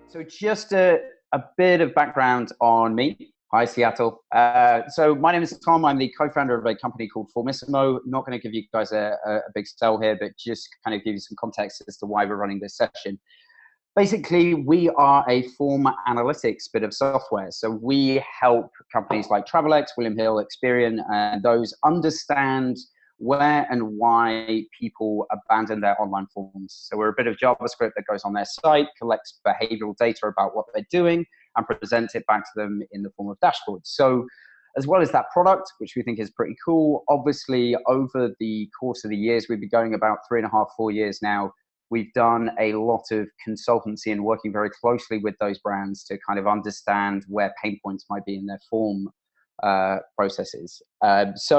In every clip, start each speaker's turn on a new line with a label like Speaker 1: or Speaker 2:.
Speaker 1: So just a bit of background on me. Hi, Seattle. So my name is Tom. I'm the co-founder of a company called Formissimo. Not going to give you guys a big sell here, but just kind of give you some context as to why we're running this session. Basically, we are a form analytics bit of software. So we help companies like TravelX, William Hill, Experian, and those understand where and why people abandon their online forms. So we're a bit of JavaScript that goes on their site, collects behavioral data about what they're doing, and presents it back to them in the form of dashboards. So as well as that product, which we think is pretty cool, obviously over the course of the years, we've been going about 3.5, 4 years now, we've done a lot of consultancy and working very closely with those brands to kind of understand where pain points might be in their form processes. That's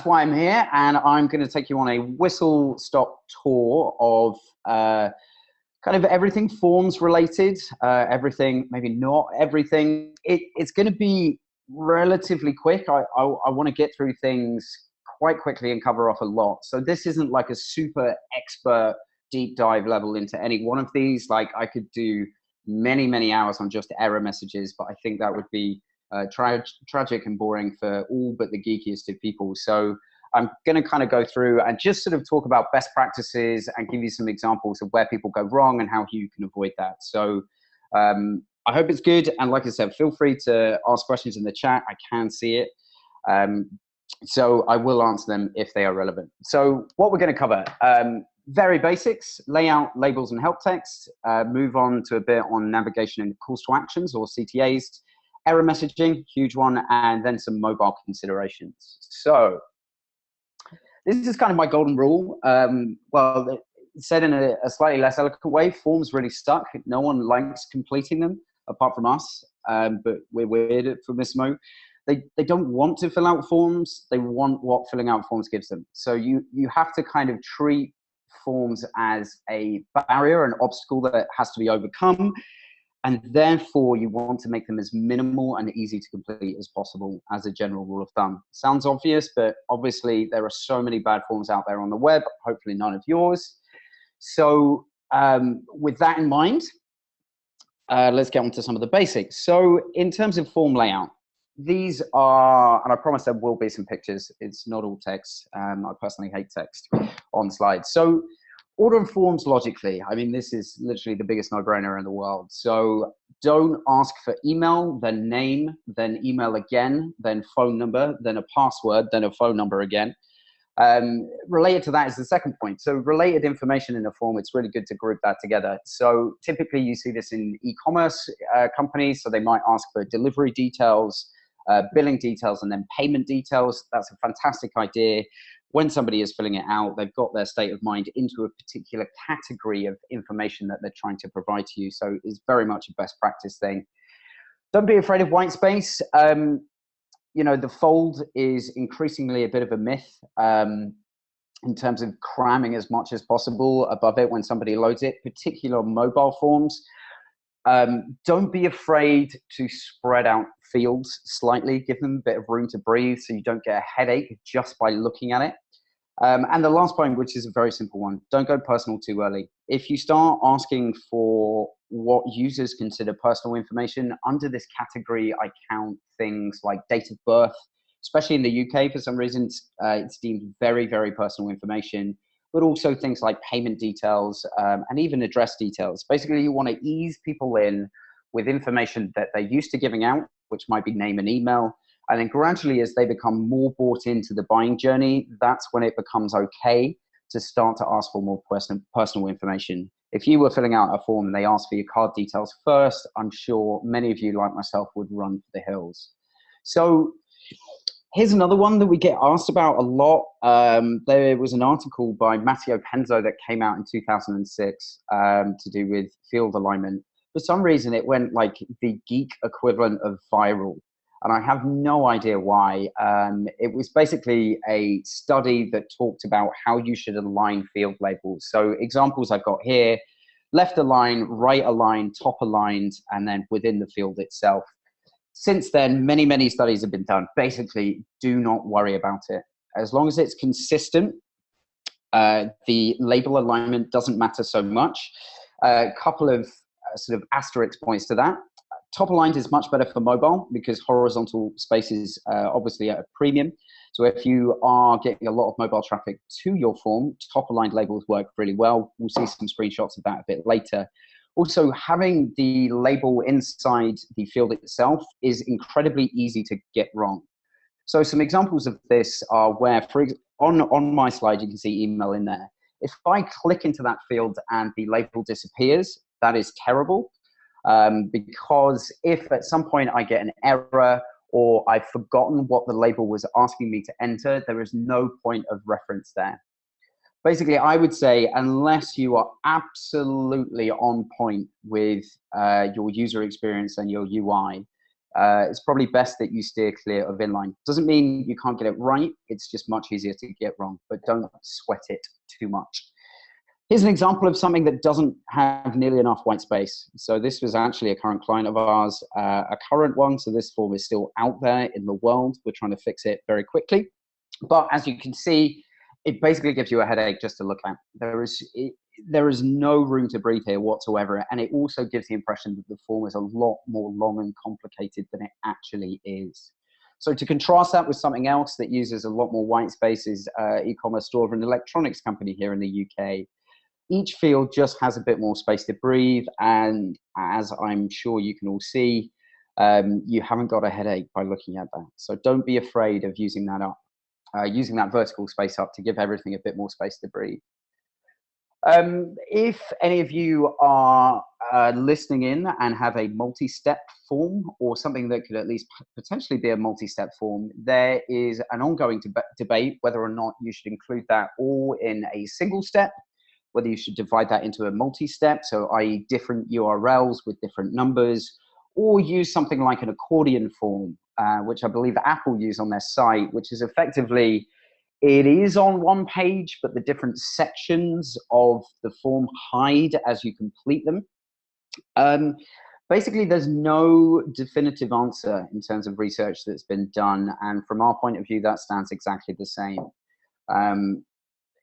Speaker 1: why I'm here, and I'm going to take you on a whistle-stop tour of kind of everything forms related, everything, maybe not everything. It's going to be relatively quick. I want to get through things quite quickly and cover off a lot. So this isn't like a super expert deep dive level into any one of these. Like I could do many, many hours on just error messages, but I think that would be tragic and boring for all but the geekiest of people. So I'm going to kind of go through and just sort of talk about best practices and give you some examples of where people go wrong and how you can avoid that. So I hope it's good. And like I said, feel free to ask questions in the chat. I can see it. So I will answer them if they are relevant. So what we're going to cover, very basics, layout, labels, and help text. Move on to a bit on navigation and calls to actions, or CTAs. Error messaging, huge one, and then some mobile considerations. So this is kind of my golden rule. Well, said in a slightly less eloquent way, forms really suck. No one likes completing them apart from us, but we're weird at Formissimo. They don't want to fill out forms. They want what filling out forms gives them. So you have to kind of treat forms as a barrier, an obstacle that has to be overcome. And therefore, you want to make them as minimal and easy to complete as possible as a general rule of thumb. Sounds obvious, but obviously there are so many bad forms out there on the web, hopefully none of yours. So with that in mind, let's get on to some of the basics. So in terms of form layout, these are, and I promise there will be some pictures. It's not all text. I personally hate text on slides. So order of forms logically, I mean, this is literally the biggest no-brainer in the world. So don't ask for email, then name, then email again, then phone number, then a password, then a phone number again. Related to that is the second point. So related information in a form, it's really good to group that together. So typically you see this in e-commerce companies. So they might ask for delivery details, billing details, and then payment details. That's a fantastic idea. When somebody is filling it out, they've got their state of mind into a particular category of information that they're trying to provide to you. So it's very much a best practice thing. Don't be afraid of white space. You know, the fold is increasingly a bit of a myth in terms of cramming as much as possible above it when somebody loads it, particularly on mobile forms. Don't be afraid to spread out fields slightly, give them a bit of room to breathe so you don't get a headache just by looking at it. And the last point, which is a very simple one, don't go personal too early. If you start asking for what users consider personal information, under this category, I count things like date of birth, especially in the UK, for some reason, it's deemed very, very personal information, but also things like payment details and even address details. Basically, you want to ease people in with information that they're used to giving out, which might be name and email. And then gradually, as they become more bought into the buying journey, that's when it becomes okay to start to ask for more personal information. If you were filling out a form and they asked for your card details first, I'm sure many of you, like myself, would run for the hills. So here's another one that we get asked about a lot. There was an article by Matteo Penzo that came out in 2006 to do with field alignment. For some reason, it went like the geek equivalent of viral. And I have no idea why. It was basically a study that talked about how you should align field labels. So examples I've got here, left aligned, right aligned, top aligned, and then within the field itself. Since then, many, many studies have been done. Basically, do not worry about it. As long as it's consistent, the label alignment doesn't matter so much. A couple of sort of asterisk points to that. Top aligned is much better for mobile because horizontal space is obviously at a premium. So if you are getting a lot of mobile traffic to your form, top aligned labels work really well. We'll see some screenshots of that a bit later. Also, having the label inside the field itself is incredibly easy to get wrong. So some examples of this are where, on my slide, you can see email in there. If I click into that field and the label disappears, that is terrible. Because if at some point I get an error or I've forgotten what the label was asking me to enter, there is no point of reference there. Basically, I would say unless you are absolutely on point with your user experience and your UI, it's probably best that you steer clear of inline. Doesn't mean you can't get it right, it's just much easier to get wrong, but don't sweat it too much. Here's an example of something that doesn't have nearly enough white space. So this was actually a current client of ours, a current one. So this form is still out there in the world. We're trying to fix it very quickly. But as you can see, it basically gives you a headache just to look at. There is no room to breathe here whatsoever. And it also gives the impression that the form is a lot more long and complicated than it actually is. So to contrast that with something else that uses a lot more white space is e-commerce store of an electronics company here in the UK. Each field just has a bit more space to breathe, and as I'm sure you can all see, you haven't got a headache by looking at that. So don't be afraid of using that up, using that vertical space up to give everything a bit more space to breathe. If any of you are listening in and have a multi-step form or something that could at least potentially be a multi-step form, there is an ongoing debate whether or not you should include that all in a single step, whether you should divide that into a multi-step, so i.e. different URLs with different numbers, or use something like an accordion form, which I believe Apple use on their site, which is effectively, it is on one page, but the different sections of the form hide as you complete them. Basically, there's no definitive answer in terms of research that's been done, and from our point of view, that stands exactly the same.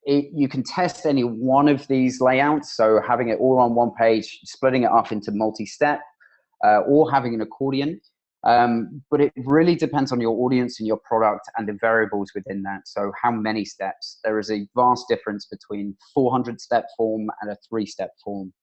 Speaker 1: You can test any one of these layouts, so having it all on one page, splitting it up into multi-step, or having an accordion. But it really depends on your audience and your product and the variables within that. So how many steps? There is a vast difference between 400-step form and a 3-step form.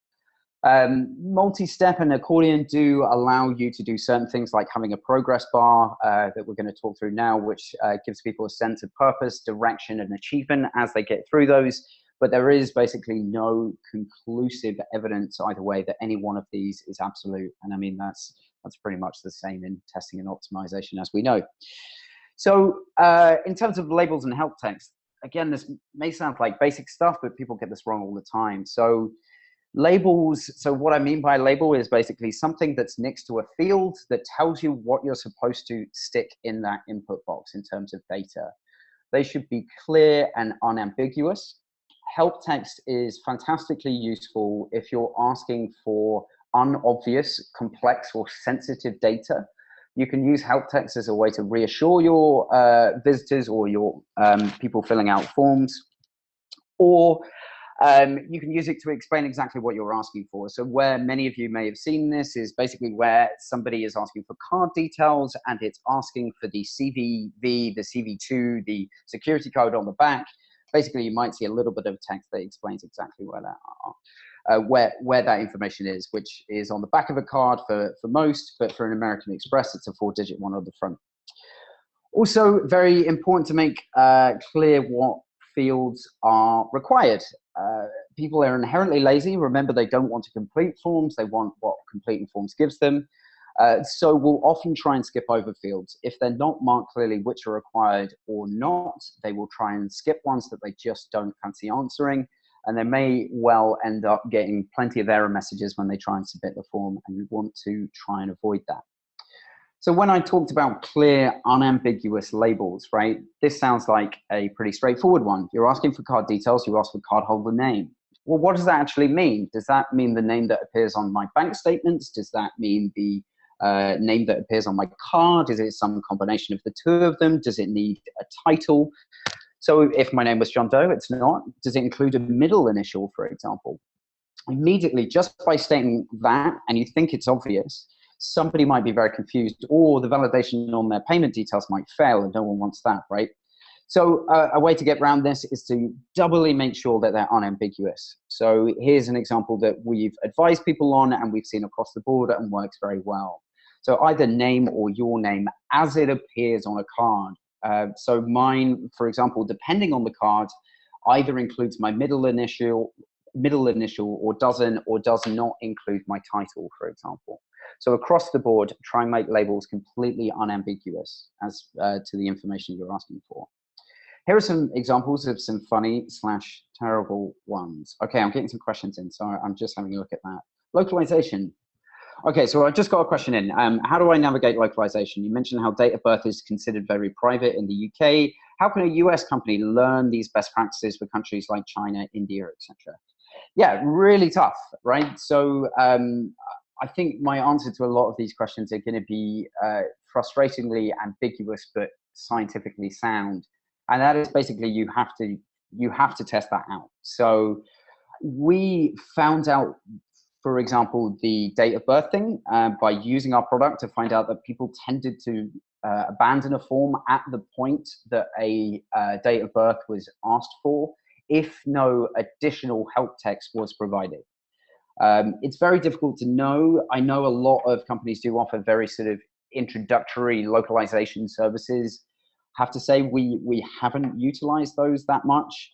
Speaker 1: Multi-step and accordion do allow you to do certain things like having a progress bar that we're going to talk through now, which gives people a sense of purpose, direction, and achievement as they get through those. But there is basically no conclusive evidence either way that any one of these is absolute. And I mean, that's pretty much the same in testing and optimization, as we know. So in terms of labels and help text, again, this may sound like basic stuff, but people get this wrong all the time. So labels, so what I mean by label is basically something that's next to a field that tells you what you're supposed to stick in that input box in terms of data. They should be clear and unambiguous. Help text is fantastically useful if you're asking for unobvious, complex, or sensitive data. You can use help text as a way to reassure your visitors or your people filling out forms, or you can use it to explain exactly what you're asking for. So where many of you may have seen this is basically where somebody is asking for card details and it's asking for the CVV, the CV2, the security code on the back. Basically, you might see a little bit of text that explains exactly where that are. Where that information is, which is on the back of a card for most, but for an American Express, it's a 4-digit one on the front. Also, very important to make clear what fields are required. People are inherently lazy. Remember, they don't want to complete forms. They want what completing forms gives them. So we'll often try and skip over fields. If they're not marked clearly which are required or not, they will try and skip ones that they just don't fancy answering. And they may well end up getting plenty of error messages when they try and submit the form, and you want to try and avoid that. So when I talked about clear, unambiguous labels, right, this sounds like a pretty straightforward one. You're asking for card details, you ask for cardholder name. Well, what does that actually mean? Does that mean the name that appears on my bank statements? Does that mean the name that appears on my card? Is it some combination of the two of them? Does it need a title? So if my name was John Doe, it's not. Does it include a middle initial, for example? immediately, just by stating that, and you think it's obvious, somebody might be very confused, or the validation on their payment details might fail, and no one wants that, right? So a way to get around this is to doubly make sure that they're unambiguous. So here's an example that we've advised people on and we've seen across the board and works very well. So either name or your name as it appears on a card. So mine, for example, depending on the card, either includes my middle initial or does not include my title, for example. So across the board, try and make labels completely unambiguous as to the information you're asking for. Here are some examples of some funny / terrible ones. Okay, I'm getting some questions in, so I'm just having a look at that. Localization. Okay, so I just got a question in. How do I navigate localization? You mentioned how date of birth is considered very private in the UK. How can a US company learn these best practices for countries like China, India, etc.? Yeah, really tough, right? So I think my answer to a lot of these questions are going to be frustratingly ambiguous, but scientifically sound. And that is basically you have to test that out. So we found out, for example, the date of birth thing by using our product to find out that people tended to abandon a form at the point that a date of birth was asked for, if no additional help text was provided. It's very difficult to know. I know a lot of companies do offer very sort of introductory localization services. Have to say we haven't utilized those that much.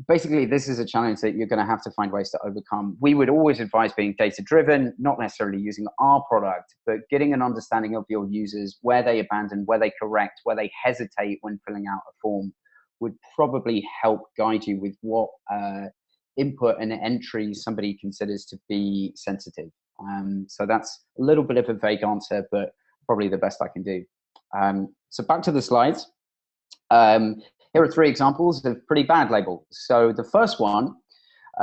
Speaker 1: Basically, this is a challenge that you're going to have to find ways to overcome. We would always advise being data-driven, not necessarily using our product, but getting an understanding of your users, where they abandon, where they correct, where they hesitate when filling out a form, would probably help guide you with what input and entry somebody considers to be sensitive. So that's a little bit of a vague answer, but probably the best I can do. So back to the slides. Here are 3 examples of pretty bad labels. So the first one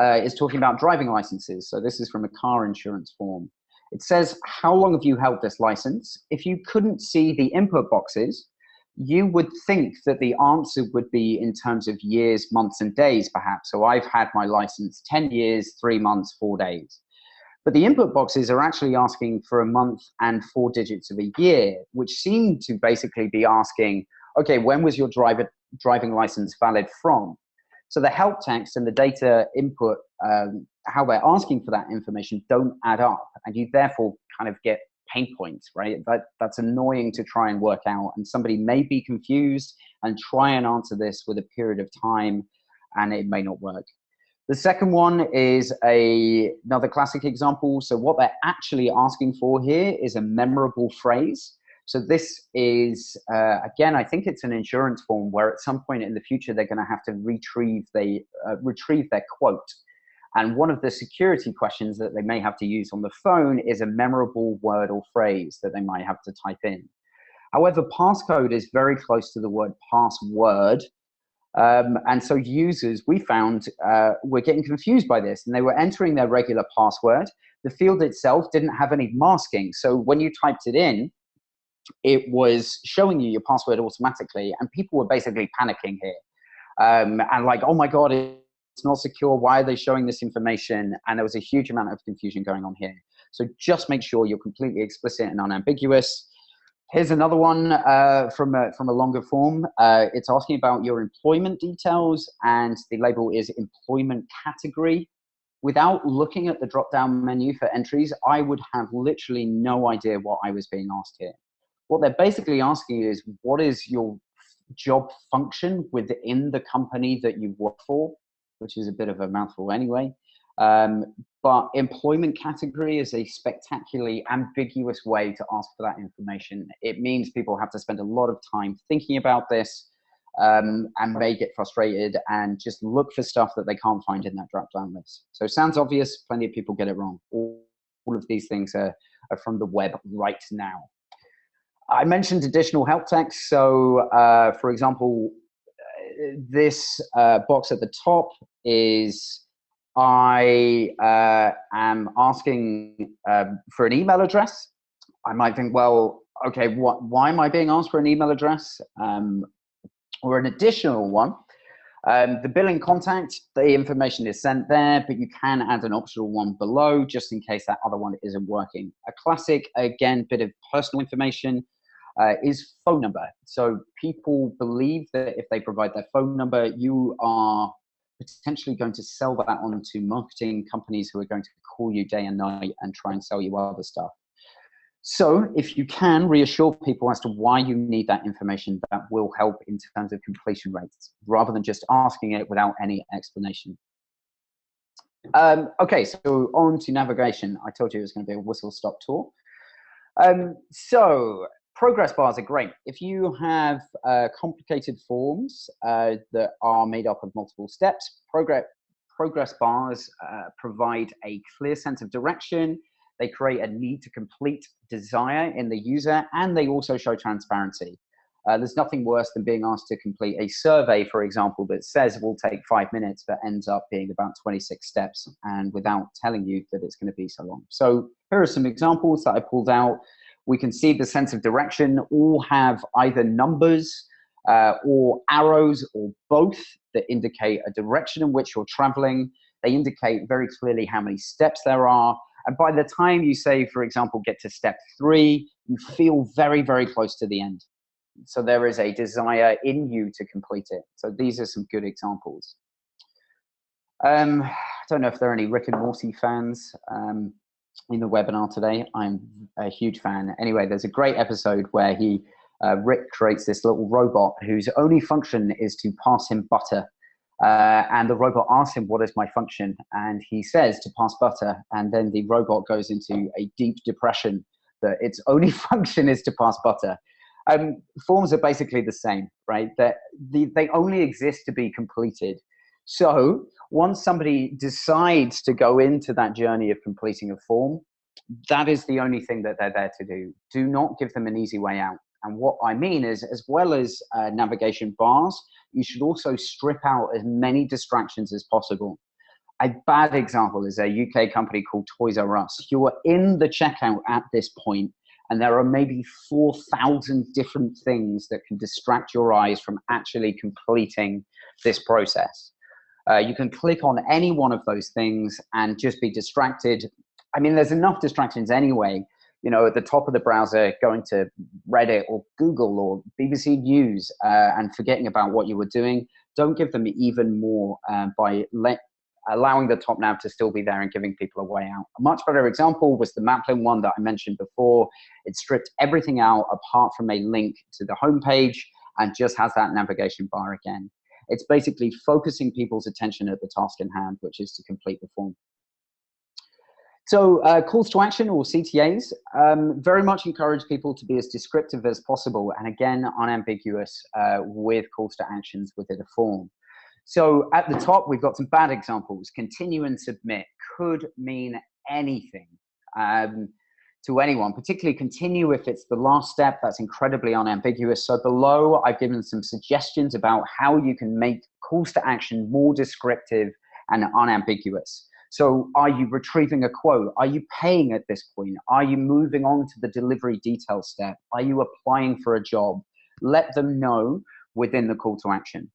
Speaker 1: is talking about driving licenses. So this is from a car insurance form. It says, how long have you held this license? If you couldn't see the input boxes, you would think that the answer would be in terms of years, months, and days, perhaps. So I've had my license 10 years, 3 months, 4 days. But the input boxes are actually asking for a month and 4 digits of a year, which seem to basically be asking, okay, when was your driving license valid from? So the help text and the data input, how they're asking for that information don't add up. And you therefore kind of get pain points, right? That's annoying to try and work out. And somebody may be confused and try and answer this with a period of time, and it may not work. The second one is another classic example. So what they're actually asking for here is a memorable phrase. So this is, again, I think it's an insurance form where at some point in the future, they're going to have to retrieve their quote. And one of the security questions that they may have to use on the phone is a memorable word or phrase that they might have to type in. However, passcode is very close to the word password. And so users, we found, were getting confused by this, and they were entering their regular password. The field itself didn't have any masking. So when you typed it in, it was showing you your password automatically, and people were basically panicking here. And like, oh my God, it's not secure. Why are they showing this information? And there was a huge amount of confusion going on here. So just make sure you're completely explicit and unambiguous. Here's another one from a longer form. It's asking about your employment details, and the label is employment category. Without looking at the drop-down menu for entries, I would have literally no idea what I was being asked here. What they're basically asking is, what is your job function within the company that you work for, which is a bit of a mouthful anyway. But employment category is a spectacularly ambiguous way to ask for that information. It means people have to spend a lot of time thinking about this and may get frustrated and just look for stuff that they can't find in that drop-down list. So it sounds obvious, plenty of people get it wrong. All of these things are from the web right now. I mentioned additional help text. So for example, this box at the top is, I am asking for an email address. I might think, well, okay, why am I being asked for an email address? Or an additional one. The billing contact, the information is sent there, but you can add an optional one below just in case that other one isn't working. A classic, again, bit of personal information is phone number. So people believe that if they provide their phone number, you are potentially going to sell that on to marketing companies who are going to call you day and night and try and sell you other stuff. So if you can reassure people as to why you need that information, that will help in terms of completion rates, rather than just asking it without any explanation. Okay, so on to navigation. I told you it was going to be a whistle-stop tour. So progress bars are great. If you have complicated forms that are made up of multiple steps, progress bars provide a clear sense of direction. They create a need to complete desire in the user, and they also show transparency. There's nothing worse than being asked to complete a survey, for example, that says it will take 5 minutes, but ends up being about 26 steps, and without telling you that it's going to be so long. So here are some examples that I pulled out. We can see the sense of direction all have either numbers or arrows or both that indicate a direction in which you're traveling. They indicate very clearly how many steps there are. And by the time you say, for example, get to step 3, you feel very, very close to the end. So there is a desire in you to complete it. So these are some good examples. I don't know if there are any Rick and Morty fans in the webinar today. I'm a huge fan. Anyway, there's a great episode where Rick creates this little robot whose only function is to pass him butter. And the robot asks him, what is my function? And he says to pass butter. And then the robot goes into a deep depression that its only function is to pass butter. Forms are basically the same, right? They only exist to be completed. So once somebody decides to go into that journey of completing a form, that is the only thing that they're there to do. Do not give them an easy way out. And what I mean is, as well as navigation bars, you should also strip out as many distractions as possible. A bad example is a UK company called Toys R Us. You are in the checkout at this point, and there are maybe 4,000 different things that can distract your eyes from actually completing this process. You can click on any one of those things and just be distracted. I mean, there's enough distractions anyway. You know, at the top of the browser, going to Reddit or Google or BBC News and forgetting about what you were doing. Don't give them even more by allowing the top nav to still be there and giving people a way out. A much better example was the Maplin one that I mentioned before. It stripped everything out apart from a link to the homepage and just has that navigation bar again. It's basically focusing people's attention at the task in hand, which is to complete the form. So calls to action, or CTAs, very much encourage people to be as descriptive as possible, and again, unambiguous with calls to actions within a form. So at the top, we've got some bad examples. Continue and submit could mean anything to anyone, particularly continue if it's the last step. That's incredibly unambiguous. So below, I've given some suggestions about how you can make calls to action more descriptive and unambiguous. So are you retrieving a quote? Are you paying at this point? Are you moving on to the delivery detail step? Are you applying for a job? Let them know within the call to action.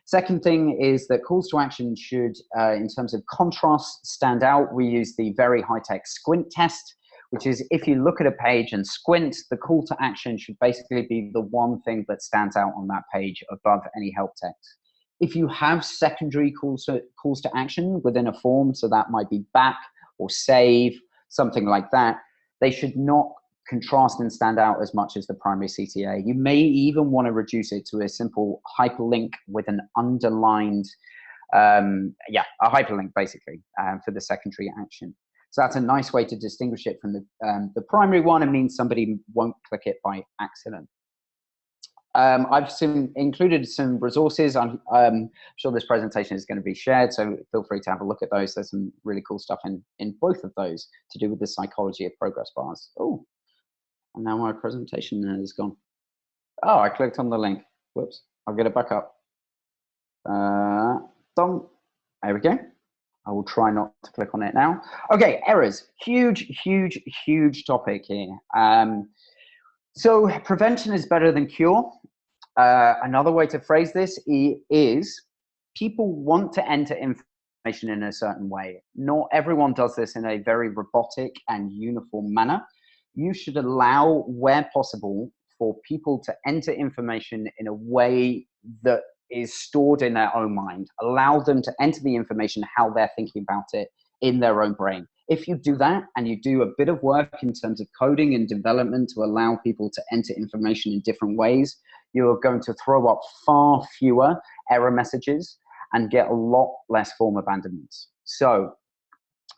Speaker 1: Second thing is that calls to action should, in terms of contrast, stand out. We use the very high-tech squint test, which is if you look at a page and squint, the call to action should basically be the one thing that stands out on that page above any help text. If you have secondary calls to action within a form, so that might be back or save, something like that, they should not contrast and stand out as much as the primary CTA. You may even want to reduce it to a simple hyperlink with an underlined, a hyperlink basically for the secondary action. So that's a nice way to distinguish it from the primary one, and means somebody won't click it by accident. I've included some resources. I'm sure this presentation is going to be shared, so feel free to have a look at those. There's some really cool stuff in both of those to do with the psychology of progress bars. Oh, and now my presentation is gone. Oh, I clicked on the link. Whoops, I'll get it back up. There we go. I will try not to click on it now. Okay, errors. Huge, huge, huge topic here. So prevention is better than cure. Another way to phrase this is people want to enter information in a certain way. Not everyone does this in a very robotic and uniform manner. You should allow, where possible, for people to enter information in a way that is stored in their own mind. Allow them to enter the information how they're thinking about it in their own brain. If you do that and you do a bit of work in terms of coding and development to allow people to enter information in different ways, you're going to throw up far fewer error messages and get a lot less form abandonments. So,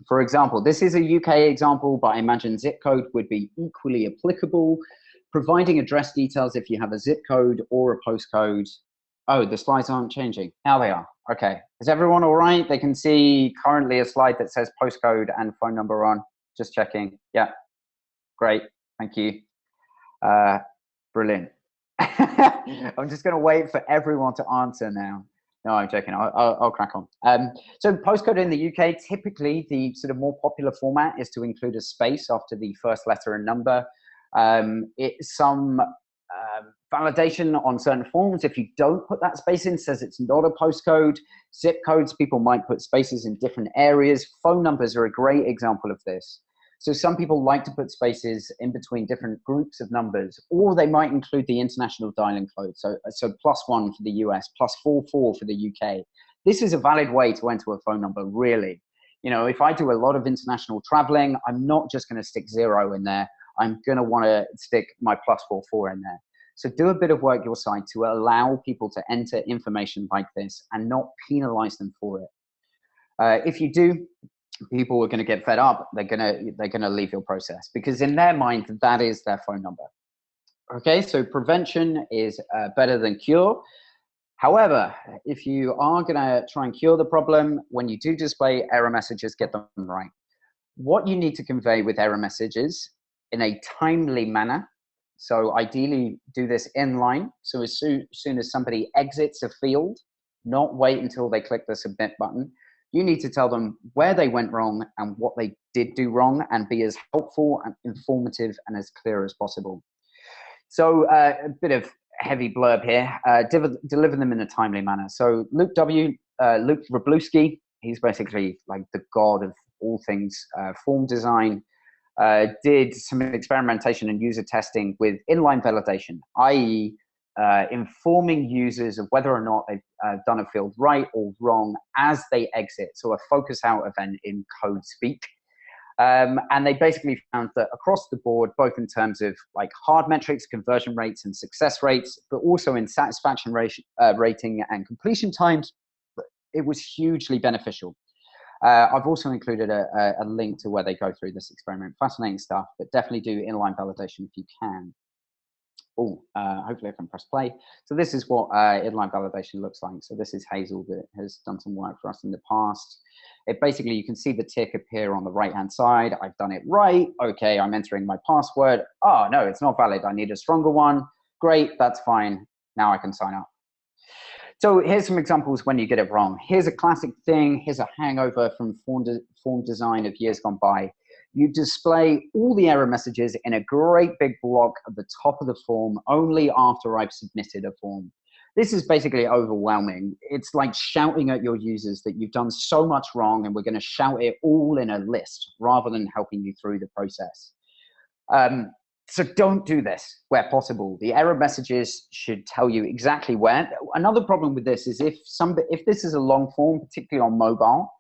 Speaker 1: for example, this is a UK example, but I imagine zip code would be equally applicable. Providing address details if you have a zip code or a postcode. Oh, the slides aren't changing. Now they are. Okay. Is everyone all right? They can see currently a slide that says postcode and phone number on. Just checking. Yeah. Great. Thank you. Brilliant. I'm just going to wait for everyone to answer now. No, I'm joking. I'll crack on. So postcode in the UK, typically the sort of more popular format is to include a space after the first letter and number. It's some validation on certain forms. If you don't put that space in, says it's not a postcode. Zip codes, people might put spaces in different areas. Phone numbers are a great example of this. So some people like to put spaces in between different groups of numbers, or they might include the international dialing code. So +1 for the US, +44 for the UK. This is a valid way to enter a phone number, really. You know, if I do a lot of international traveling, I'm not just going to stick 0 in there. I'm going to want to stick my +44 in there. So do a bit of work your side to allow people to enter information like this and not penalize them for it. If you do, people are going to get fed up. They're going to leave your process because in their mind, that is their phone number. Okay, so prevention is better than cure. However, if you are going to try and cure the problem, when you do display error messages, get them right. What you need to convey with error messages in a timely manner. So ideally do this inline. So as soon as somebody exits a field, not wait until they click the submit button. You need to tell them where they went wrong and what they did do wrong and be as helpful and informative and as clear as possible. So a bit of heavy blurb here, deliver them in a timely manner. So Luke Wroblewski, he's basically like the god of all things form design, did some experimentation and user testing with inline validation, i.e. Informing users of whether or not they've done a field right or wrong as they exit. So a focus out event in code speak. And they basically found that across the board, both in terms of like hard metrics, conversion rates and success rates, but also in satisfaction rating and completion times, it was hugely beneficial. I've also included a link to where they go through this experiment. Fascinating stuff, but definitely do inline validation if you can. Oh, hopefully I can press play. So this is what inline validation looks like. So this is Hazel that has done some work for us in the past. It basically, you can see the tick appear on the right-hand side. I've done it right. Okay, I'm entering my password. Oh, no, it's not valid. I need a stronger one. Great, that's fine. Now I can sign up. So here's some examples when you get it wrong. Here's a classic thing. Here's a hangover from form design of years gone by. You display all the error messages in a great big block at the top of the form only after I've submitted a form. This is basically overwhelming. It's like shouting at your users that you've done so much wrong and we're going to shout it all in a list rather than helping you through the process. So don't do this where possible. The error messages should tell you exactly where. Another problem with this is if this is a long form, particularly on mobile,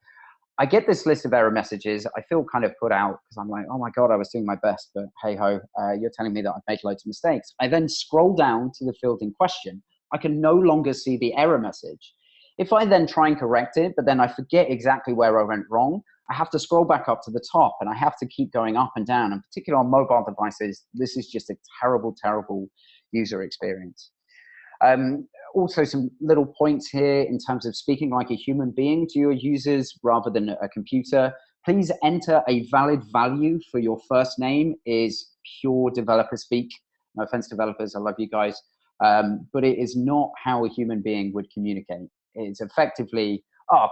Speaker 1: I get this list of error messages. I feel kind of put out because I'm like, oh my God, I was doing my best, but hey ho, you're telling me that I've made loads of mistakes. I then scroll down to the field in question. I can no longer see the error message. If I then try and correct it, but then I forget exactly where I went wrong, I have to scroll back up to the top and I have to keep going up and down. And particularly on mobile devices, this is just a terrible, terrible user experience. Also some little points here in terms of speaking like a human being to your users rather than a computer. Please enter a valid value for your first name is pure developer speak. No offense, developers, I love you guys. But it is not how a human being would communicate. It's effectively,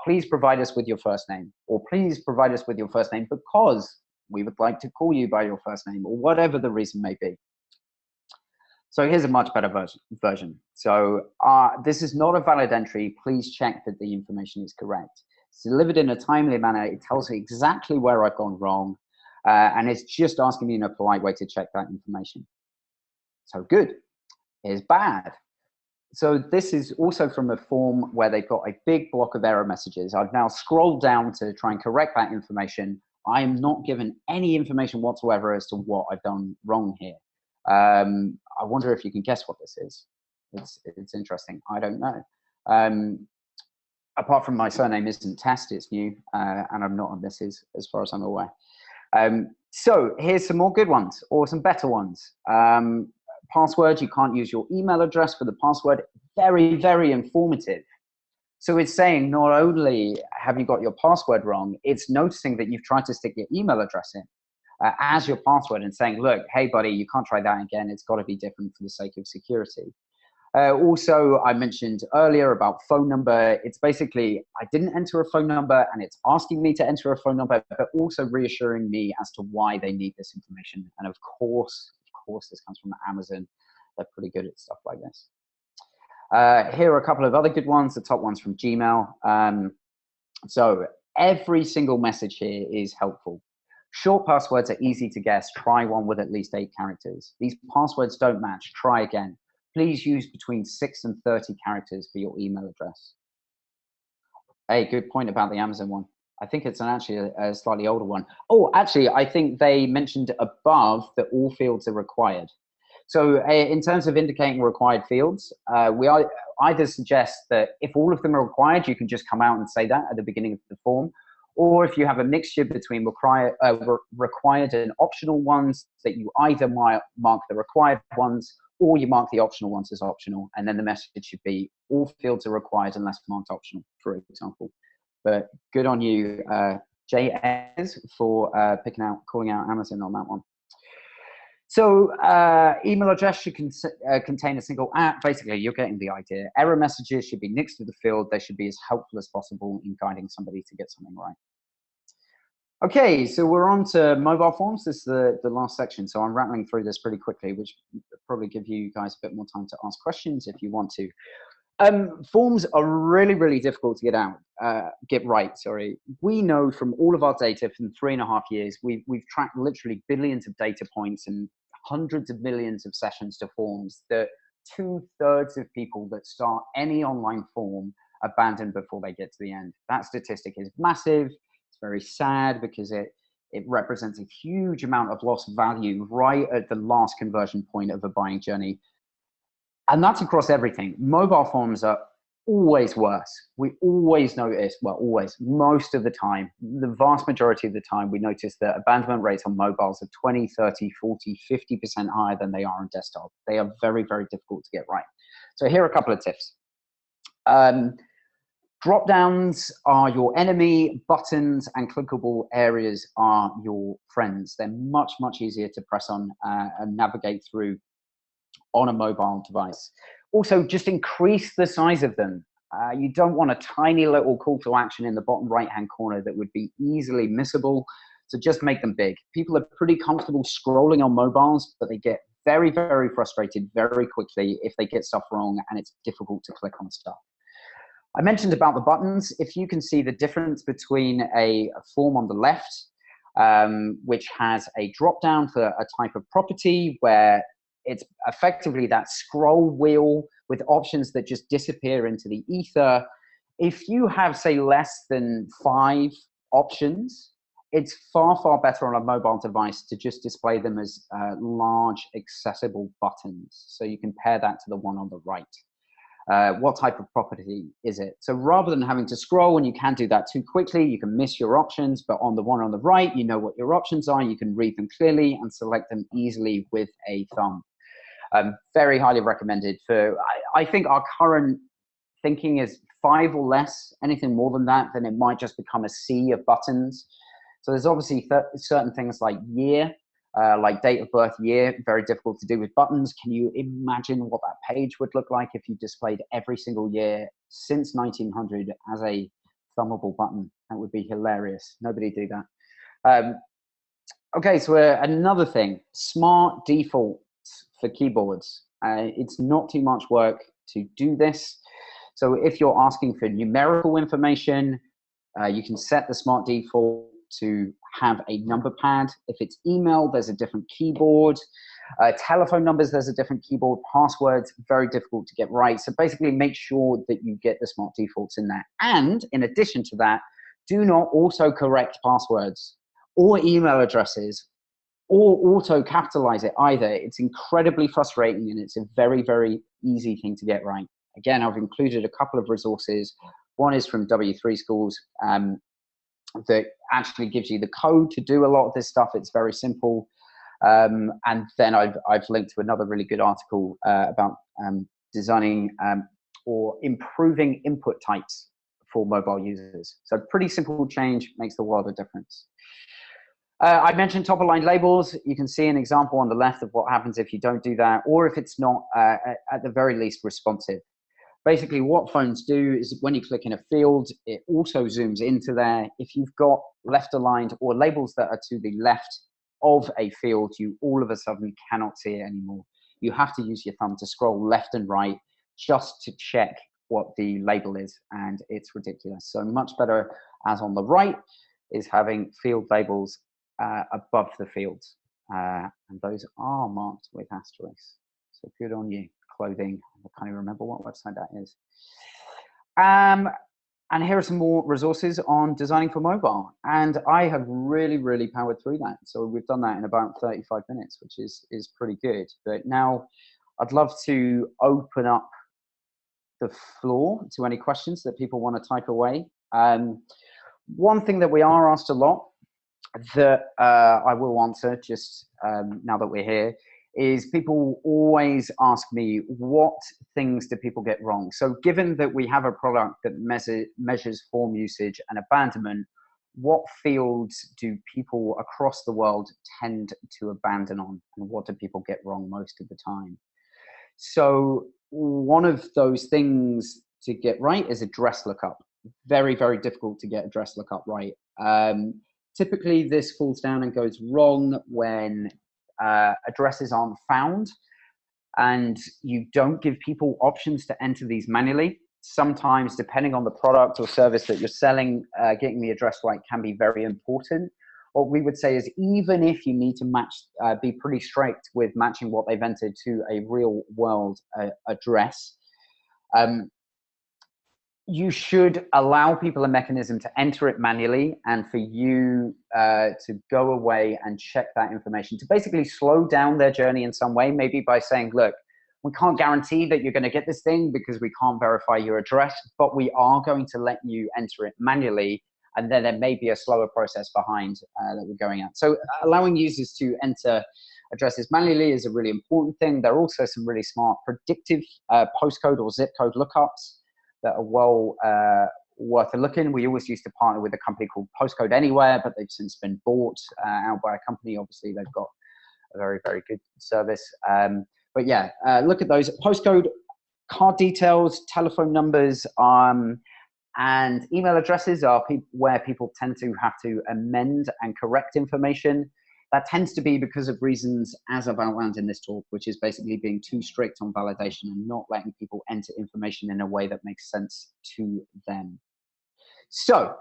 Speaker 1: please provide us with your first name, or please provide us with your first name because we would like to call you by your first name, or whatever the reason may be. So here's a much better version. So this is not a valid entry. Please check that the information is correct. It's delivered in a timely manner. It tells me exactly where I've gone wrong. And it's just asking me in a polite way to check that information. So good. Here's bad. So this is also from a form where they've got a big block of error messages. I've now scrolled down to try and correct that information. I am not given any information whatsoever as to what I've done wrong here. I wonder if you can guess what this is. It's interesting. I don't know. Apart from my surname isn't Test, it's new, and I'm not a Mrs. as far as I'm aware. So here's some more good ones, or some better ones. Password, you can't use your email address for the password. Very, very informative. So it's saying not only have you got your password wrong, it's noticing that you've tried to stick your email address in as your password and saying, look, hey, buddy, you can't try that again. It's got to be different for the sake of security. Also, I mentioned earlier about phone number. It's basically, I didn't enter a phone number and it's asking me to enter a phone number, but also reassuring me as to why they need this information. And of course, this comes from Amazon. They're pretty good at stuff like this. Here are a couple of other good ones. The top one's from Gmail. So every single message here is helpful. Short passwords are easy to guess. Try one with at least 8 characters. These passwords don't match. Try again. Please use between 6 and 30 characters for your email address. Hey, good point about the Amazon one. I think it's actually a slightly older one. Oh, actually, I think they mentioned above that all fields are required. So in terms of indicating required fields, we either suggest that if all of them are required, you can just come out and say that at the beginning of the form. Or if you have a mixture between required and optional ones, that you either mark the required ones or you mark the optional ones as optional. And then the message should be all fields are required unless marked optional, for example. But good on you, JS, for calling out Amazon on that one. So email address should contain a single @ basically, you're getting the idea. Error messages should be next to the field. They should be as helpful as possible in guiding somebody to get something right. Okay, so we're on to mobile forms. This is the last section. So I'm rattling through this pretty quickly, which will probably give you guys a bit more time to ask questions if you want to. Forms are really, really difficult to get right. Sorry, we know from all of our data from 3.5 years, we've tracked literally billions of data points and hundreds of millions of sessions to forms that 2/3 of people that start any online form abandon before they get to the end. That statistic is massive. It's very sad because it represents a huge amount of lost value right at the last conversion point of a buying journey. And that's across everything. Mobile forms are always worse. We always notice, well, always, most of the time, the vast majority of the time, we notice that abandonment rates on mobiles are 20, 30, 40, 50% higher than they are on desktop. They are very, very difficult to get right. So here are a couple of tips. Drop downs are your enemy, buttons and clickable areas are your friends. They're much, much easier to press on and navigate through on a mobile device. Also, just increase the size of them. You don't want a tiny little call to action in the bottom right-hand corner that would be easily missable. So just make them big. People are pretty comfortable scrolling on mobiles, but they get very, very frustrated very quickly if they get stuff wrong and it's difficult to click on stuff. I mentioned about the buttons. If you can see the difference between a form on the left, which has a drop down for a type of property where it's effectively that scroll wheel with options that just disappear into the ether. If you have, say, less than 5 options, it's far, far better on a mobile device to just display them as large, accessible buttons. So you compare that to the one on the right. What type of property is it? So rather than having to scroll, and you can do that too quickly, you can miss your options, but on the one on the right, you know what your options are, you can read them clearly and select them easily with a thumb. Very highly recommended for, I think our current thinking is 5 or less. Anything more than that, then it might just become a sea of buttons. So there's obviously certain things like year, like date of birth, year, very difficult to do with buttons. Can you imagine what that page would look like if you displayed every single year since 1900 as a thumbable button? That would be hilarious. Nobody do that. Okay, so another thing, smart defaults for keyboards. It's not too much work to do this. So if you're asking for numerical information, you can set the smart default to have a number pad. If it's email, there's a different keyboard. Telephone numbers, there's a different keyboard. Passwords, very difficult to get right. So basically make sure that you get the smart defaults in there. And in addition to that, do not auto correct passwords or email addresses or auto capitalize it either. It's incredibly frustrating and it's a very, very easy thing to get right. Again, I've included a couple of resources. One is from W3 Schools that actually gives you the code to do a lot of this stuff. It's very simple. And then I've linked to another really good article about designing or improving input types for mobile users. So pretty simple change, makes the world of difference. I mentioned top-of-line labels. You can see an example on the left of what happens if you don't do that, or if it's not, at the very least, responsive. Basically, what phones do is when you click in a field, it auto zooms into there. If you've got left-aligned or labels that are to the left of a field, you all of a sudden cannot see it anymore. You have to use your thumb to scroll left and right just to check what the label is, and it's ridiculous. So much better, as on the right, is having field labels above the fields, and those are marked with asterisks. So good on you. Clothing, I can't even remember what website that is. And here are some more resources on designing for mobile. And I have really, really powered through that. So we've done that in about 35 minutes, which is pretty good. But now I'd love to open up the floor to any questions that people want to type away. One thing that we are asked a lot that I will answer just now that we're here is people always ask me, what things do people get wrong? So given that we have a product that measures form usage and abandonment, what fields do people across the world tend to abandon on, and what do people get wrong most of the time? So one of those things to get right is address lookup. Very, very difficult to get address lookup right. Typically this falls down and goes wrong when addresses aren't found and you don't give people options to enter these manually. Sometimes, depending on the product or service that you're selling, getting the address right can be very important. What we would say is, even if you need to match, be pretty strict with matching what they've entered to a real world address, you should allow people a mechanism to enter it manually and for you to go away and check that information, to basically slow down their journey in some way, maybe by saying, look, we can't guarantee that you're going to get this thing because we can't verify your address, but we are going to let you enter it manually. And then there may be a slower process behind that we're going at. So allowing users to enter addresses manually is a really important thing. There are also some really smart predictive postcode or zip code lookups that are well worth a look in. We always used to partner with a company called Postcode Anywhere, but they've since been bought out by a company. Obviously, they've got a very, very good service. But yeah, look at those. Postcode, card details, telephone numbers, and email addresses are where people tend to have to amend and correct information. That tends to be because of reasons as I've outlined in this talk, which is basically being too strict on validation and not letting people enter information in a way that makes sense to them. So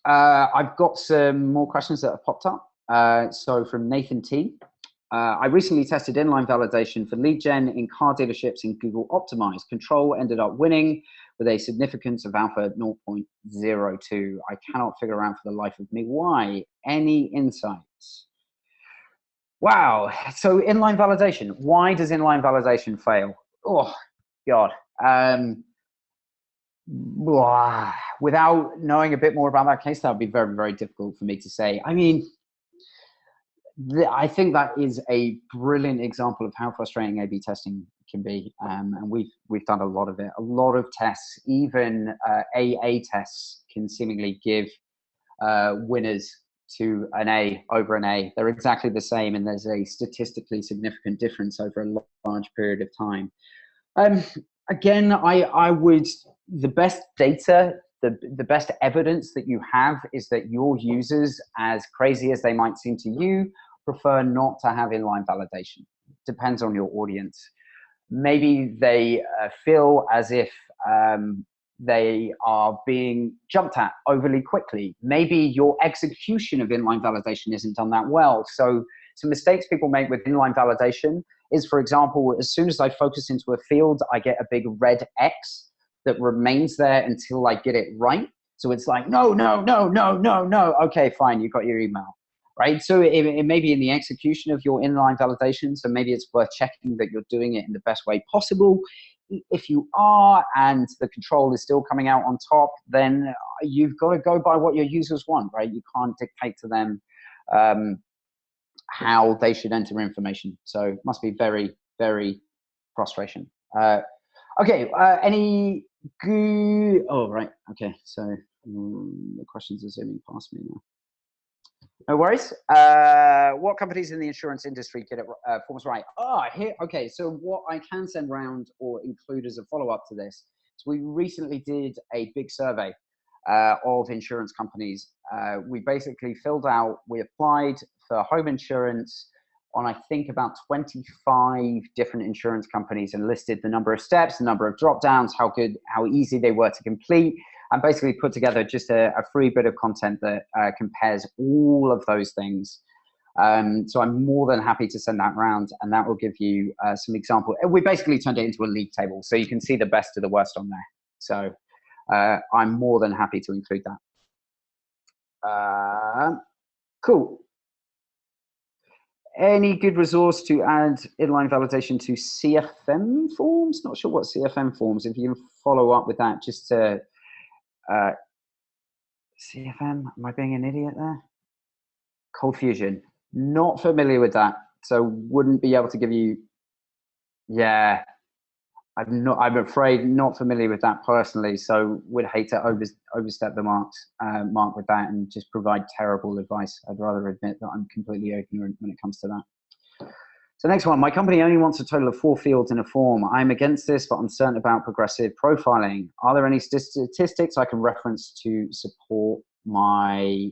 Speaker 1: I've got some more questions that have popped up. So from Nathan T. I recently tested inline validation for lead gen in car dealerships in Google Optimize. Control ended up winning with a significance of alpha 0.02. I cannot figure out for the life of me why. Any insights? Wow. So inline validation. Why does inline validation fail? Oh, God. Without knowing a bit more about that case, that would be very, very difficult for me to say. I mean, I think that is a brilliant example of how frustrating A/B testing can be, and we've done a lot of it. A lot of tests, even AA tests, can seemingly give winners to an A over an A. They're exactly the same, and there's a statistically significant difference over a large period of time. Again, I would, the best data, the best evidence that you have is that your users, as crazy as they might seem to you, prefer not to have inline validation. Depends on your audience. Maybe they feel as if they are being jumped at overly quickly. Maybe your execution of inline validation isn't done that well. So some mistakes people make with inline validation is, for example, as soon as I focus into a field, I get a big red X that remains there until I get it right. So it's like, no, no, no, no, no, no. Okay, fine, you got your email, right? So it may be in the execution of your inline validation. So maybe it's worth checking that you're doing it in the best way possible. If you are, and the control is still coming out on top, then you've got to go by what your users want, right? You can't dictate to them how they should enter information. So it must be very, very frustration. Okay, any good? Oh, right. Okay, so the questions are zooming past me now. No worries. What companies in the insurance industry get it forms right? Here. Okay, so what I can send round or include as a follow-up to this is we recently did a big survey of insurance companies. We basically filled out, we applied for home insurance on, I think, about 25 different insurance companies and listed the number of steps, the number of drop downs, how easy they were to complete, and basically put together just a free bit of content that compares all of those things. So I'm more than happy to send that round, and that will give you some example. We basically turned it into a league table, so you can see the best of the worst on there. So I'm more than happy to include that. Cool. Any good resource to add inline validation to CFM forms? Not sure what CFM forms. If you can follow up with that, just to CFM. Am I being an idiot there? Cold Fusion. Not familiar with that, so wouldn't be able to give you. Yeah, I'm afraid not familiar with that personally, so would hate to overstep the mark with that and just provide terrible advice. I'd rather admit that I'm completely ignorant when it comes to that. So next one, my company only wants a total of 4 fields in a form. I'm against this, but uncertain about progressive profiling. Are there any statistics I can reference to support my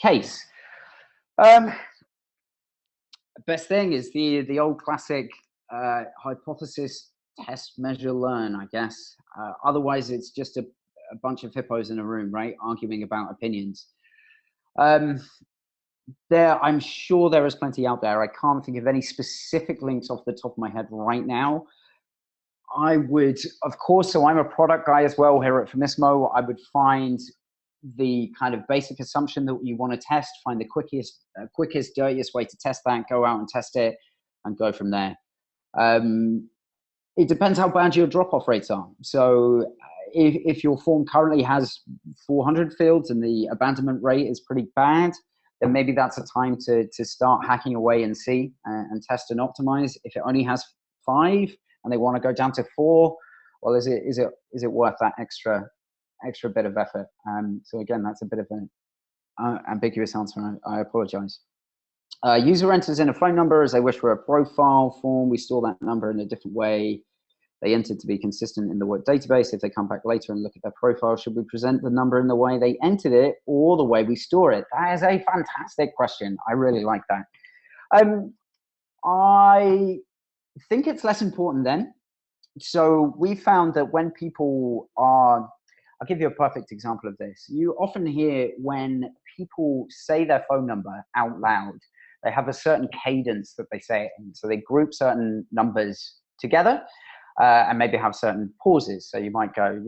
Speaker 1: case? Best thing is the old classic hypothesis, test, measure, learn, I guess. Otherwise, it's just a bunch of hippos in a room, right, arguing about opinions. I'm sure there is plenty out there. I can't think of any specific links off the top of my head right now. I would, of course, so I'm a product guy as well here at Fimismo. I would find the kind of basic assumption that you want to test, find the quickest, dirtiest way to test that, go out and test it, and go from there. It depends how bad your drop-off rates are. So if your form currently has 400 fields and the abandonment rate is pretty bad, then maybe that's a time to start hacking away and see and test and optimize. If it only has 5 and they want to go down to 4, well, is it worth that extra bit of effort? So again, that's a bit of an ambiguous answer. I apologize. User enters in a phone number as they wish for a profile form. We store that number in a different way. They entered to be consistent in the work database. If they come back later and look at their profile, should we present the number in the way they entered it or the way we store it? That is a fantastic question. I really like that. I think it's less important then. So we found that when people are, I'll give you a perfect example of this. You often hear when people say their phone number out loud, they have a certain cadence that they say it in. So they group certain numbers together and maybe have certain pauses. So you might go,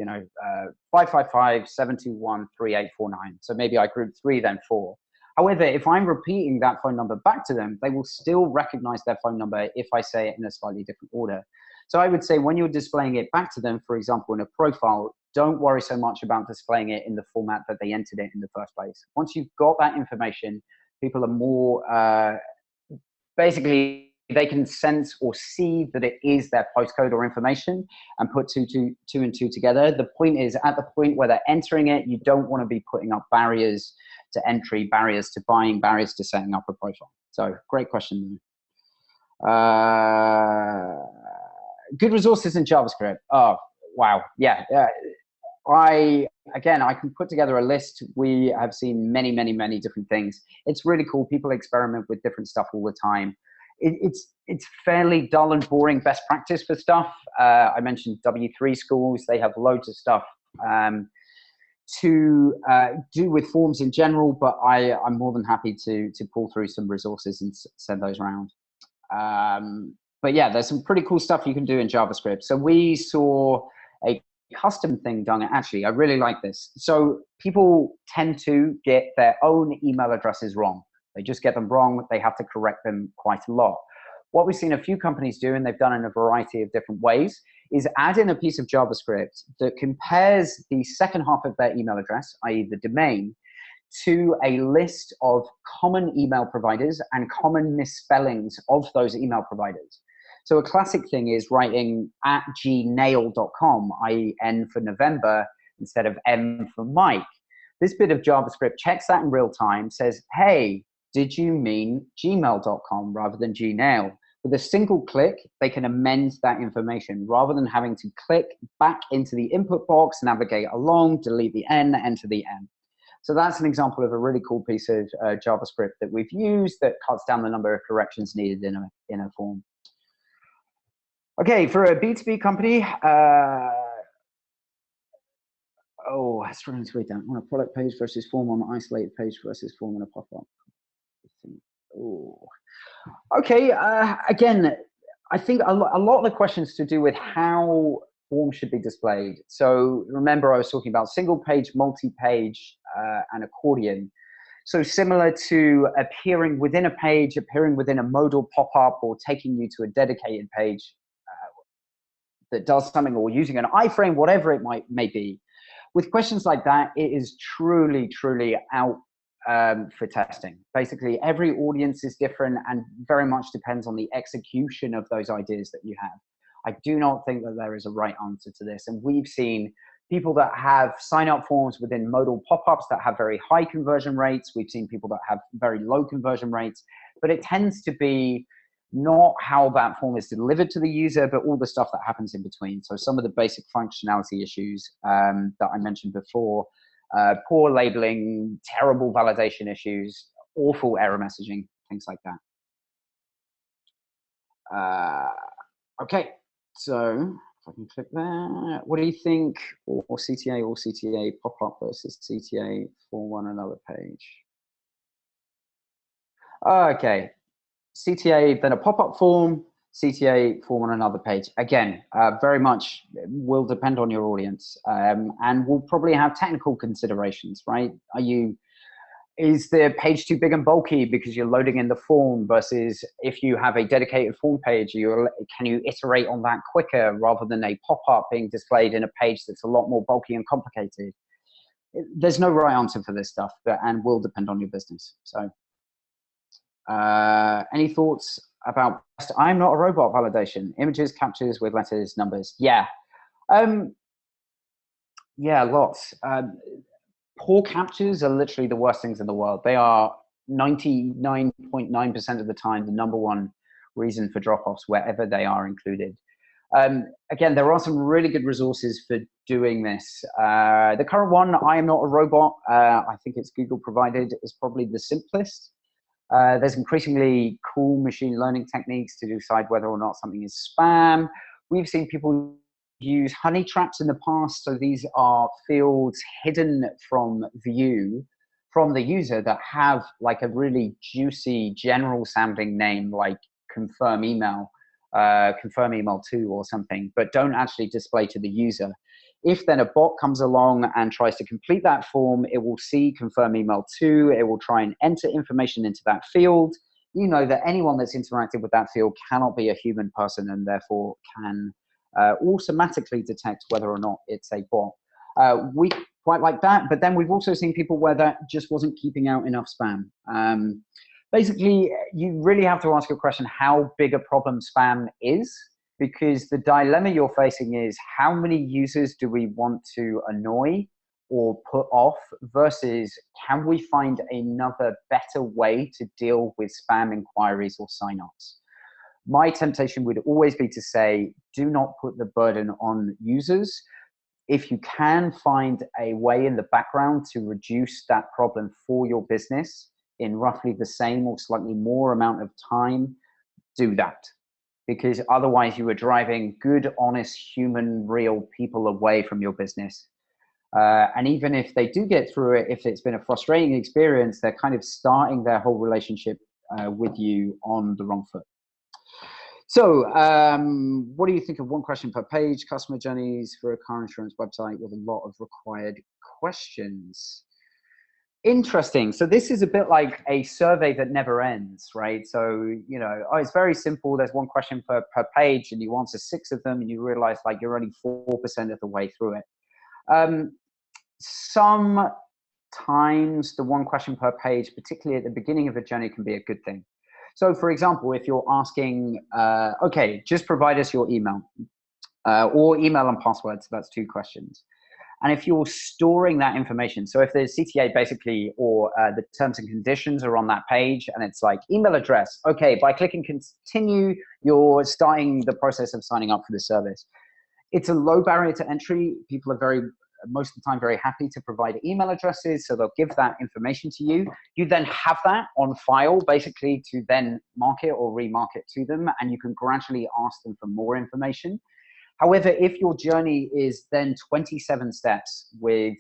Speaker 1: 555-721-3849. So maybe I group 3, then 4. However, if I'm repeating that phone number back to them, they will still recognize their phone number if I say it in a slightly different order. So I would say when you're displaying it back to them, for example, in a profile, don't worry so much about displaying it in the format that they entered it in the first place. Once you've got that information, people are more, basically, they can sense or see that it is their postcode or information and put two and two together. The point is, at the point where they're entering it, you don't want to be putting up barriers to entry, barriers to buying, barriers to setting up a profile. So great question. Good resources in JavaScript. Oh, wow. Yeah. I can put together a list. We have seen many different things. It's really cool. People experiment with different stuff all the time. it's fairly dull and boring best practice for stuff. I mentioned W3 schools; they have loads of stuff to do with forms in general, but I'm more than happy to pull through some resources and send those around. But yeah, there's some pretty cool stuff you can do in JavaScript. So we saw a custom thing done. Actually, I really like this. So people tend to get their own email addresses wrong. They just get them wrong. They have to correct them quite a lot. What we've seen a few companies do, and they've done in a variety of different ways, is add in a piece of JavaScript that compares the second half of their email address, i.e. the domain, to a list of common email providers and common misspellings of those email providers. So a classic thing is writing at gnail.com, i.e. N for November instead of M for Mike. This bit of JavaScript checks that in real time, says, hey, did you mean gmail.com rather than Gmail? With a single click, they can amend that information rather than having to click back into the input box, navigate along, delete the N, enter the M. So that's an example of a really cool piece of JavaScript that we've used that cuts down the number of corrections needed in a form. Okay, for a B2B company, I'm struggling to read that. On a product page versus form on an isolated page versus form on a pop-up. Oh, okay. Again, I think a lot of the questions to do with how forms should be displayed. So remember, I was talking about single page, multi-page, and accordion. So similar to appearing within a page, appearing within a modal pop-up, or taking you to a dedicated page that does something, or using an iframe, whatever it may be. With questions like that, it is truly out for testing. Basically, every audience is different and very much depends on the execution of those ideas that you have. I do not think that there is a right answer to this. And we've seen people that have sign-up forms within modal pop-ups that have very high conversion rates. We've seen people that have very low conversion rates, but it tends to be not how that form is delivered to the user, but all the stuff that happens in between. So some of the basic functionality issues that I mentioned before, poor labeling, terrible validation issues, awful error messaging, things like that. Okay, so if I can click there, what do you think, or CTA pop-up versus CTA for on another page? Okay, CTA, then a pop-up form, CTA form on another page. Again, very much will depend on your audience, and we'll probably have technical considerations, right? Is the page too big and bulky because you're loading in the form, versus if you have a dedicated form page, can you iterate on that quicker rather than a pop-up being displayed in a page that's a lot more bulky and complicated? There's no right answer for this stuff, and will depend on your business. So any thoughts about I'm not a robot validation? Images, captures with letters, numbers. Yeah. Yeah, lots. Poor captures are literally the worst things in the world. They are 99.9% of the time the #1 reason for drop-offs wherever they are included. Again, there are some really good resources for doing this. The current one, I am not a robot, I think it's Google provided, is probably the simplest. There's increasingly cool machine learning techniques to decide whether or not something is spam. We've seen people use honey traps in the past. So these are fields hidden from view from the user that have like a really juicy general sounding name, like confirm email 2 or something, but don't actually display to the user. If then a bot comes along and tries to complete that form, it will see confirm email 2, it will try and enter information into that field. You know that anyone that's interacted with that field cannot be a human person, and therefore can automatically detect whether or not it's a bot. We quite like that, but then we've also seen people where that just wasn't keeping out enough spam. Basically, you really have to ask your question how big a problem spam is, because the dilemma you're facing is how many users do we want to annoy or put off, versus can we find another better way to deal with spam inquiries or signups? My temptation would always be to say, do not put the burden on users. If you can find a way in the background to reduce that problem for your business in roughly the same or slightly more amount of time, do that, because otherwise you are driving good, honest, human, real people away from your business. And even if they do get through it, if it's been a frustrating experience, they're kind of starting their whole relationship with you on the wrong foot. So what do you think of one question per page, customer journeys for a car insurance website with a lot of required questions? Interesting. So this is a bit like a survey that never ends, right? So, you know, oh, it's very simple. There's one question per page and you answer 6 of them and you realize like you're only 4% of the way through it. Sometimes the one question per page, particularly at the beginning of a journey, can be a good thing. So for example, if you're asking, okay, just provide us your email or email and password. So that's 2 questions. And if you're storing that information, so if the CTA basically, or the terms and conditions are on that page and it's like email address, okay, by clicking continue, you're starting the process of signing up for the service. It's a low barrier to entry. People are most of the time very happy to provide email addresses, so they'll give that information to you. You then have that on file basically to then market or remarket to them, and you can gradually ask them for more information. However, if your journey is then 27 steps with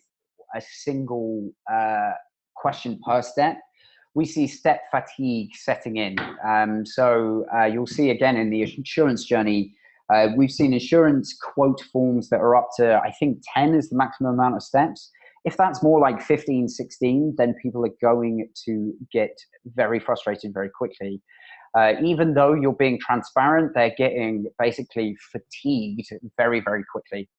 Speaker 1: a single question per step, we see step fatigue setting in. So you'll see again in the insurance journey, we've seen insurance quote forms that are up to, I think 10 is the maximum amount of steps. If that's more like 15, 16, then people are going to get very frustrated very quickly. Even though you're being transparent, they're getting basically fatigued very, very quickly.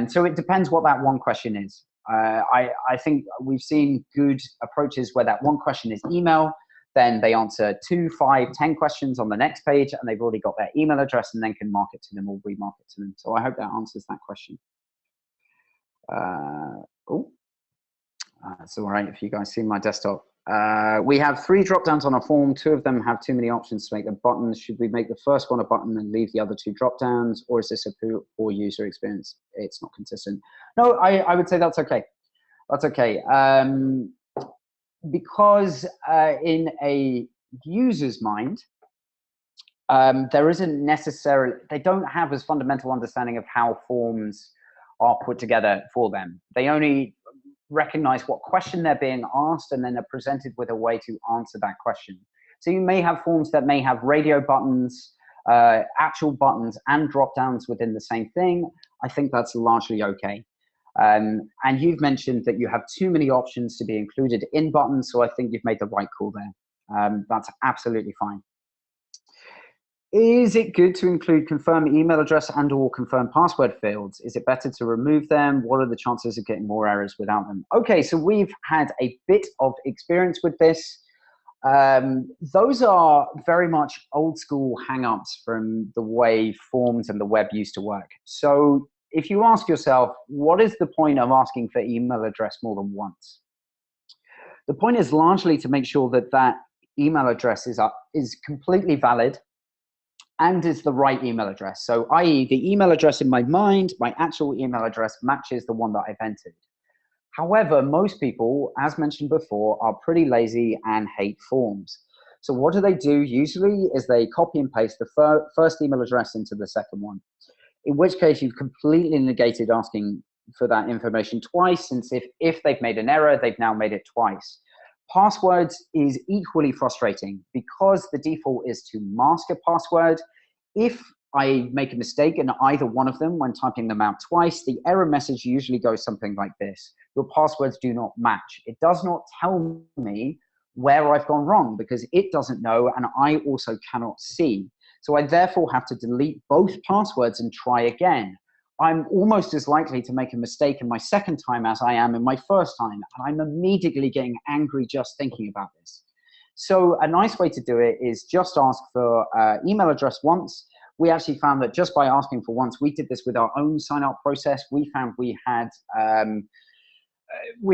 Speaker 1: So it depends what that one question is. I think we've seen good approaches where that one question is email, then they answer 2, 5, 10 questions on the next page, and they've already got their email address and then can market to them or remarket to them. So I hope that answers that question. It's all right if you guys see my desktop. We have 3 drop downs on our form. 2 of them have too many options to make them buttons. Should we make the first one a button and leave the other 2 drop downs, or is this a poor user experience? It's not consistent. No, I would say that's okay. That's okay. Because in a user's mind, there isn't necessarily, they don't have as fundamental understanding of how forms are put together for them. They only recognize what question they're being asked and then are presented with a way to answer that question. So you may have forms that may have radio buttons, actual buttons and drop downs within the same thing. I think that's largely okay. And you've mentioned that you have too many options to be included in buttons, so I think you've made the right call there. That's absolutely fine. Is it good to include confirm email address and or confirm password fields? Is it better to remove them? What are the chances of getting more errors without them? Okay, so we've had a bit of experience with this. Those are very much old school hang-ups from the way forms and the web used to work. So if you ask yourself, what is the point of asking for email address more than once? The point is largely to make sure that that email address is completely valid and is the right email address. So i.e. the email address in my mind, my actual email address matches the one that I've entered. However, most people, as mentioned before, are pretty lazy and hate forms. So what do? Usually is they copy and paste the first email address into the second one. In which case you've completely negated asking for that information twice, since if they've made an error, they've now made it twice. Passwords is equally frustrating because the default is to mask a password. If I make a mistake in either one of them when typing them out twice, the error message usually goes something like this: your passwords do not match. It does not tell me where I've gone wrong because it doesn't know and I also cannot see. So I therefore have to delete both passwords and try again. I'm almost as likely to make a mistake in my second time as I am in my first time. And I'm immediately getting angry just thinking about this. So a nice way to do it is just ask for email address once. We actually found that just by asking for once, we did this with our own sign-up process. We found we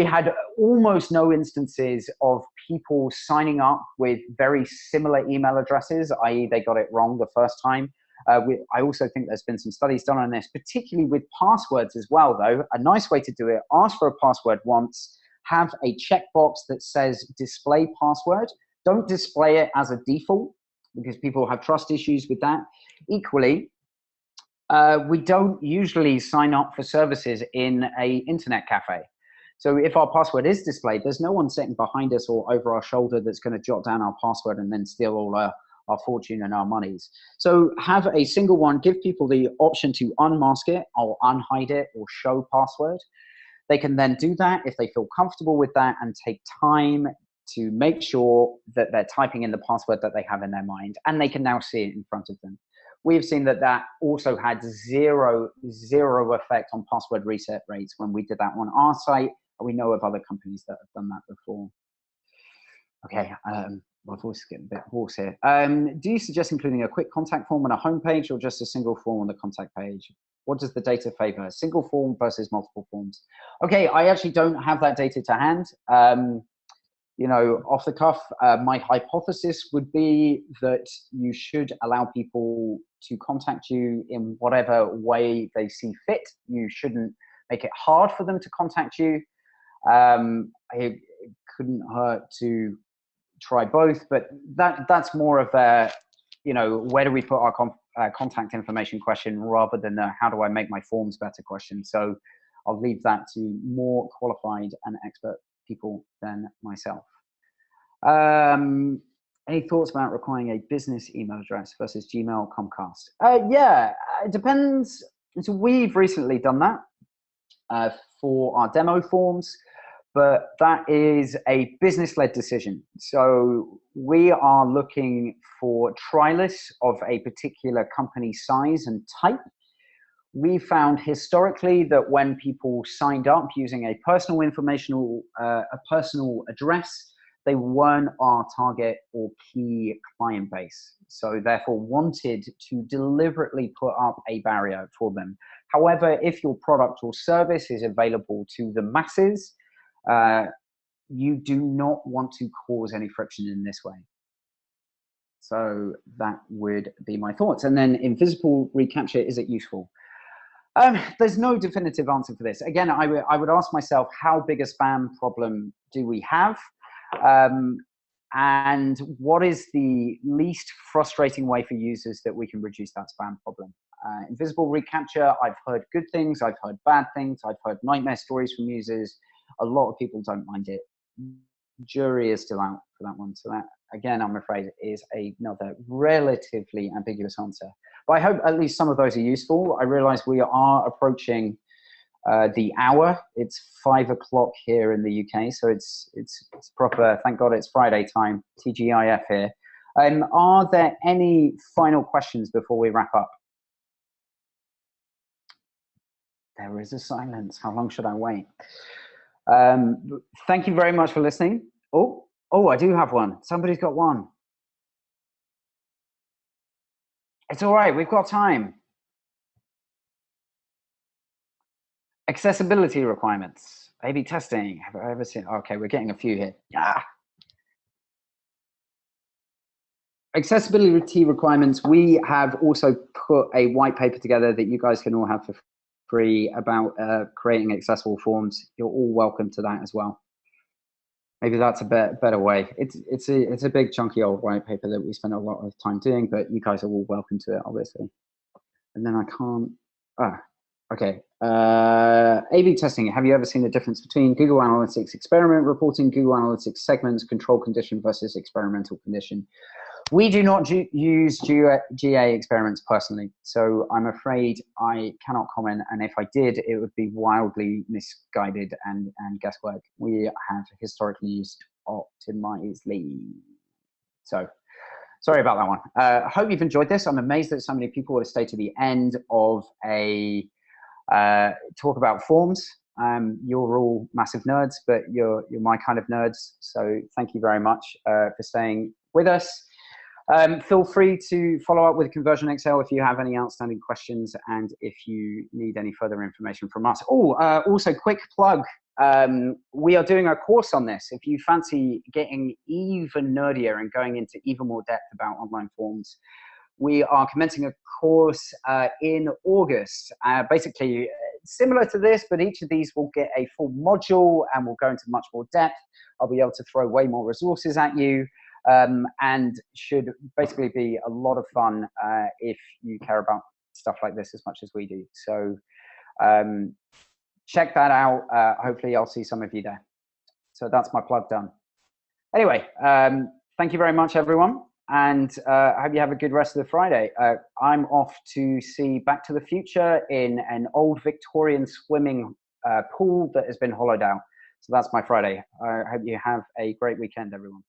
Speaker 1: had almost no instances of people signing up with very similar email addresses, i.e. they got it wrong the first time. I also think there's been some studies done on this, particularly with passwords as well, though. A nice way to do it, ask for a password once, have a checkbox that says display password. Don't display it as a default. because people have trust issues with that. Equally, we don't usually sign up for services in a internet cafe. So if our password is displayed, there's no one sitting behind us or over our shoulder that's going to jot down our password and then steal all our fortune and our monies. So have a single one, give people the option to unmask it or unhide it or show password. They can then do that if they feel comfortable with that and take time to make sure that they're typing in the password that they have in their mind, and they can now see it in front of them. We've seen that that also had zero effect on password reset rates when we did that on our site. We know of other companies that have done that before. Okay, my voice is getting a bit hoarse here. Do you suggest including a quick contact form on a homepage or just a single form on the contact page? What does the data favor? Single form versus multiple forms? Okay, I actually don't have that data to hand. You know, off the cuff, my hypothesis would be that you should allow people to contact you in whatever way they see fit. You shouldn't make it hard for them to contact you. It couldn't hurt to try both, but that's more of a, you know, where do we put our contact information question rather than a how do I make my forms better question. So I'll leave that to more qualified and expert people than myself. Any thoughts about requiring a business email address versus Gmail, Comcast? Yeah, it depends. So we've recently done that for our demo forms, but that is a business-led decision. So we are looking for trialists of a particular company size and type. We found historically that when people signed up using a personal a personal address, they weren't our target or key client base. So therefore wanted to deliberately put up a barrier for them. However, if your product or service is available to the masses, you do not want to cause any friction in this way. So that would be my thoughts. And then invisible reCAPTCHA, is it useful? There's no definitive answer for this. Again, I would ask myself, how big a spam problem do we have? And what is the least frustrating way for users that we can reduce that spam problem? Invisible reCAPTCHA, I've heard good things, I've heard bad things, I've heard nightmare stories from users. A lot of people don't mind it. Jury is still out for that one. So that, again, I'm afraid is another relatively ambiguous answer. But I hope at least some of those are useful. I realize we are approaching the hour. It's 5 o'clock here in the UK, so it's proper. Thank God it's Friday time. TGIF here. Are there any final questions before we wrap up? There is a silence. How long should I wait? Thank you very much for listening. Oh, I do have one. Somebody's got one. It's all right. We've got time. Accessibility requirements. A/B testing. Have I ever seen? Okay, we're getting a few here. Yeah. Accessibility requirements. We have also put a white paper together that you guys can all have for free about creating accessible forms. You're all welcome to that as well. Maybe that's a better way. It's a big chunky old white paper that we spent a lot of time doing, but you guys are all welcome to it, obviously. And then I can't. Okay. A/B testing. Have you ever seen the difference between Google Analytics experiment reporting, Google Analytics segments, control condition versus experimental condition? We do not use GA experiments personally, so I'm afraid I cannot comment. And if I did, it would be wildly misguided and guesswork. We have historically used Optimizely. So sorry about that one. I hope you've enjoyed this. I'm amazed that so many people have stayed to the end of a talk about forms. You're all massive nerds, but you're my kind of nerds. So thank you very much for staying with us. Feel free to follow up with Conversion XL if you have any outstanding questions and if you need any further information from us. Also quick plug. We are doing a course on this. If you fancy getting even nerdier and going into even more depth about online forms, we are commencing a course in August. Basically similar to this, but each of these will get a full module and will go into much more depth. I'll be able to throw way more resources at you. and should basically be a lot of fun if you care about stuff like this as much as we do. So check that out. Hopefully I'll see some of you there. So that's my plug done. Anyway, thank you very much, everyone. And I hope you have a good rest of the Friday. I'm off to see Back to the Future in an old Victorian swimming pool that has been hollowed out. So that's my Friday. I hope you have a great weekend, everyone.